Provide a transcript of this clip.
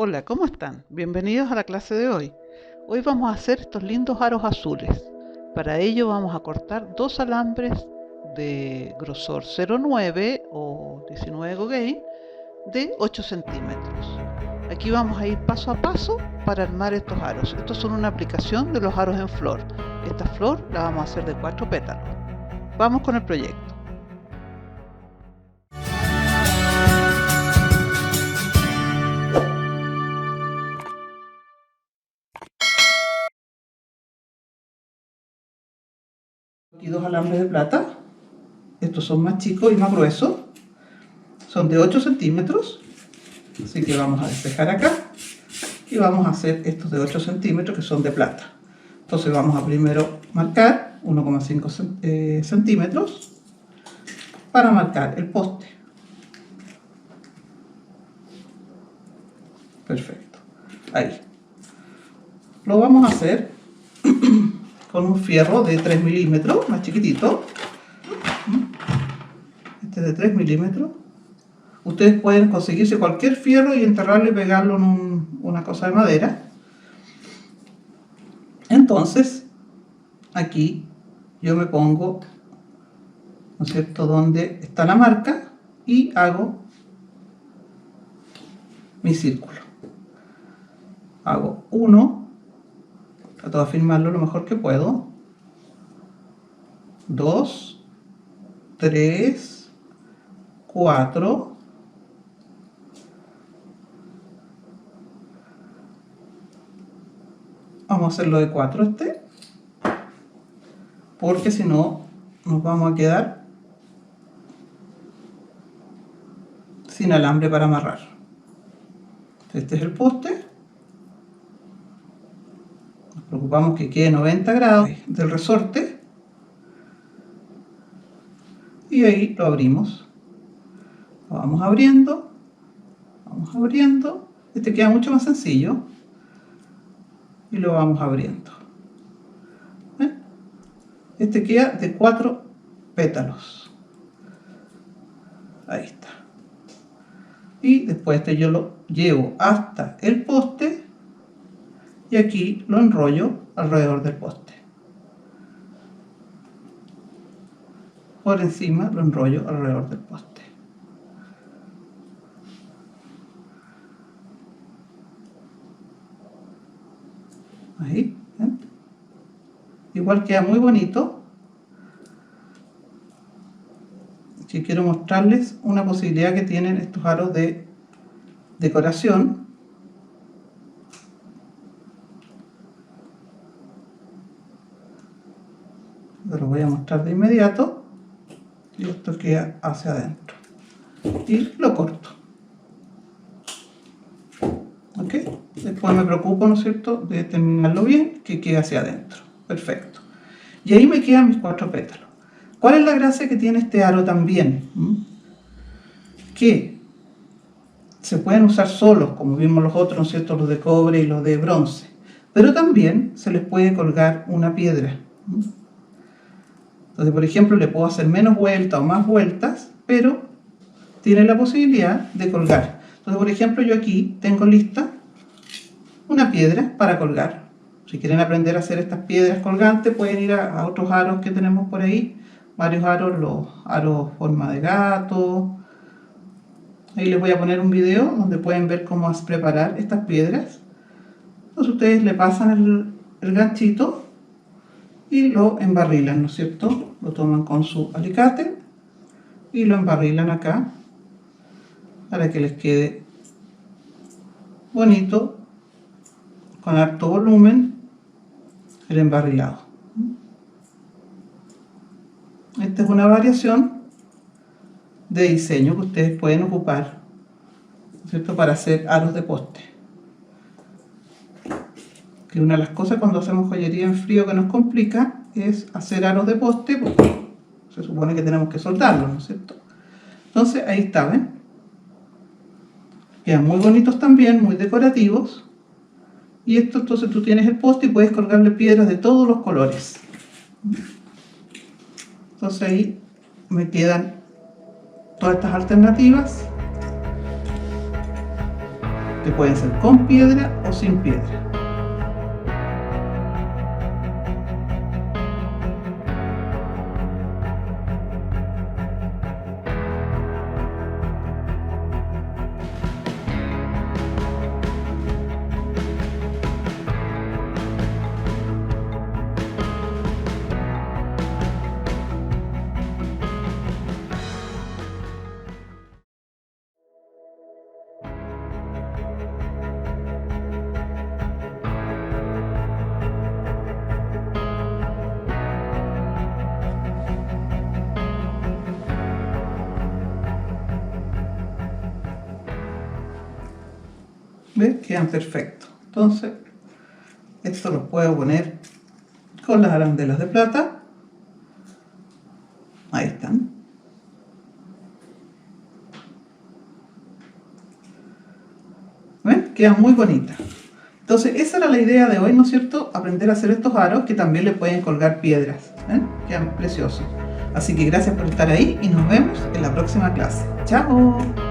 Hola, ¿cómo están? Bienvenidos a la clase de hoy. Hoy vamos a hacer estos lindos aros azules. Para ello vamos a cortar dos alambres de grosor 0,9 o 19 Goguet de 8 centímetros. Aquí vamos a ir paso a paso para armar estos aros. Estos son una aplicación de los aros en flor. Esta flor la vamos a hacer de 4 pétalos. Vamos con el proyecto. Aquí dos alambres de plata. Estos son más chicos y más gruesos. Son de 8 centímetros. Así que vamos a despejar acá. Y vamos a hacer estos de 8 centímetros que son de plata. Entonces vamos a primero marcar 1,5 centímetros para marcar el poste. Perfecto. Ahí. Lo vamos a hacer con un fierro de 3 milímetros, más chiquitito. Este es de 3 milímetros. Ustedes pueden conseguirse cualquier fierro y enterrarlo y pegarlo en una cosa de madera. Entonces, aquí yo me pongo, ¿no es cierto?, donde está la marca y hago mi círculo. Hago 1, trato de afirmarlo lo mejor que puedo, 2, 3, 4, vamos a hacerlo de 4 porque si no nos vamos a quedar sin alambre para amarrar. Este es el poste. Nos preocupamos que quede 90 grados del resorte y ahí lo abrimos. Lo vamos abriendo, vamos abriendo. Este queda mucho más sencillo y lo vamos abriendo. Este queda de 4 pétalos. Ahí está. Y después este yo lo llevo hasta el poste y aquí lo enrollo alrededor del poste. Por encima lo enrollo alrededor del poste. Ahí, ¿ven? Igual queda muy bonito. Aquí quiero mostrarles una posibilidad que tienen estos aros de decoración. Lo voy a mostrar de inmediato. Y esto queda hacia adentro. Y lo corto. ¿Ok? Después me preocupo, ¿no es cierto?, de terminarlo bien, que quede hacia adentro. Perfecto. Y ahí me quedan mis 4 pétalos. ¿Cuál es la gracia que tiene este aro también? Que se pueden usar solos, como vimos los otros, ¿no es cierto?, los de cobre y los de bronce. Pero también se les puede colgar una piedra. Entonces, por ejemplo, le puedo hacer menos vueltas o más vueltas, pero tiene la posibilidad de colgar. Entonces, por ejemplo, yo aquí tengo lista una piedra para colgar. Si quieren aprender a hacer estas piedras colgantes, pueden ir a otros aros que tenemos por ahí. Varios aros, los aros forma de gato. Ahí les voy a poner un video donde pueden ver cómo preparar estas piedras. Entonces ustedes le pasan el ganchito y lo embarrilan, ¿no es cierto? Lo toman con su alicate y lo embarrilan acá para que les quede bonito, con harto volumen, el embarrilado. Esta es una variación de diseño que ustedes pueden ocupar, ¿no es cierto?, para hacer aros de poste. Que una de las cosas cuando hacemos joyería en frío que nos complica es hacer aros de poste, porque se supone que tenemos que soldarlos, ¿no es cierto? Entonces ahí está, ¿ven? Quedan muy bonitos también, muy decorativos. Y esto, entonces tú tienes el poste y puedes colgarle piedras de todos los colores. Entonces ahí me quedan todas estas alternativas que pueden ser con piedra o sin piedra. ¿Ves? Quedan perfectos. Entonces, esto lo puedo poner con las arandelas de plata. Ahí están. ¿Ven? Quedan muy bonitas. Entonces, esa era la idea de hoy, ¿no es cierto? Aprender a hacer estos aros que también le pueden colgar piedras. ¿Ven? Quedan preciosos. Así que gracias por estar ahí y nos vemos en la próxima clase. ¡Chao!